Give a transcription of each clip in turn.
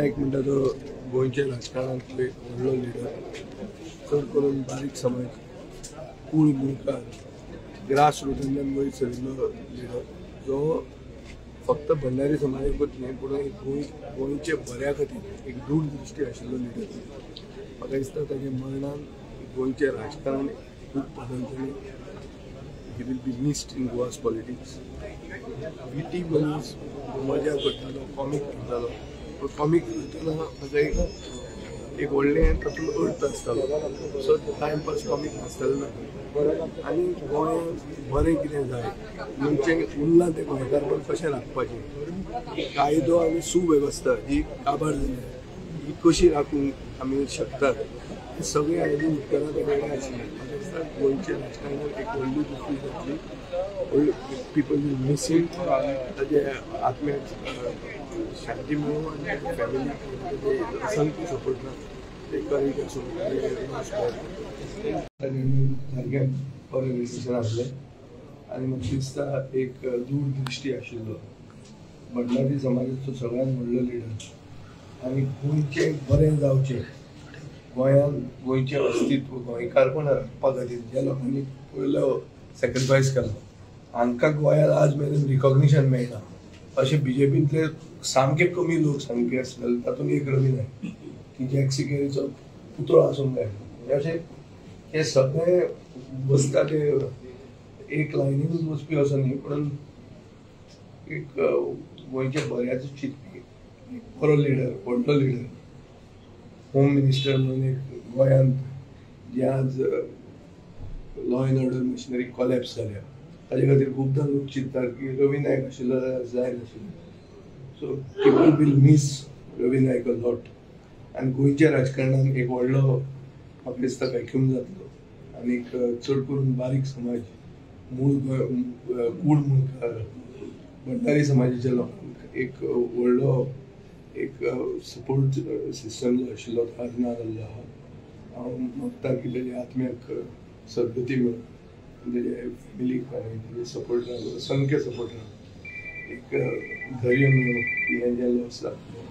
नायक म्हणटा तो गोंयच्या राजकारणांतलो एक व्हडलो लिडर, चड करून बारीक समाज, कूळ मुखार ग्रास रुटांतल्यान वयर सरिल्लो लिडर, जो फक्त भंडारी समाजाकूच न्ही पूण गोंयचे बऱ्या खातीर एक दूरदृश्टी आशिल्लो लिडर. म्हाका दिसता ताच्या मरणान गोंयचे राजकारण खूब बदल जाले. He will be missed in Goa's politics. विटी मनीस, मजा करतालो, कॉमीक करतालो, पूण कॉमीक करतना ताका एक व्हडलें तातूंत अर्थ आसतालो. सो टायमपास कॉमीक नासतालो ना. आनी गोंयांत बरें कितें जाय, मनशें उरलां तें गोंयकारपण कशें राखपाचें, कायदो आनी सुवेवस्था जी काबार जाली ही कशी राखूंक आमी शकतात, हें सगळें आयदीन उतरां तेगेलें आशिल्लें. म्हाका दिसता गोंयच्या राजकारणांत एक व्हडली दुखी जातली. पीपल वील मिस हिम. ताजे आत्म्याक शांती मेळूं आनी फॅमिली असंख्य सपोर्ट ना ते करेज आसूं सारकें बरें रिलेशन आसलें. आनी म्हाका दिसता एक दूरदृश्टी आशिल्लो, भंडारी समाजाचो सगळ्यांत व्हडलो लिडर आनी गोंयचें बरें जावचें, गोंयचें अस्तित्व गोंयकारपण राखपा खातीर ज्या लोकांनी पयलो सॅक्रिफायस केलो, हांकां गोंयांत आज मेरेन रिकॉग्निशन मेळना अशें बीजेपींतले सामके कमी लोक सामके आसलेले. तातूंत एक रवी नायक, की जॅक्सी केरीचो पुतळो आसूंक जाय. अशें हे सगळे बसता ते एक लायनीनूच वचपी असो न्ही, पूण एक गोंयच्या बऱ्याच चिंतपी एक बरो लिडर, व्हडलो लिडर, होम मिनिस्टर म्हणून एक गोंयांत जे आज law end order missionary collapse जाल्या ताजे खातीर खुबदां लोक चिंततात की रवी नायक आशिल्लो जाल्यार जाय नाशिल्लें. So people will miss Ravi Naik a lot. आनी गोंयच्या राजकारणांत एक व्हडलो म्हाका दिसता व्हॅक्यूम जातलो. आनीक चड करून बारीक समाज, मूळ कूड मुखार भंडारी समाजाच्या लोकांक एक व्हडलो एक सपोर्ट सिस्टम जो आशिल्लो तो आज ना जाल्लो आहा. हांव मागता की तेजे आत्म्याक सद्गती मेळूं, तेजे फॅमिलीक आनी तेजे सपोर्टरांक असंख्य सपोर्टरांक एक धैर्य मेळूं की हें जें लॉस जातलें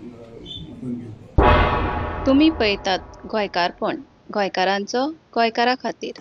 मानून घेवपाक. तुमी पळयतात गोंयकारपण, गोंयकारांचो गोंयकारा खातीर.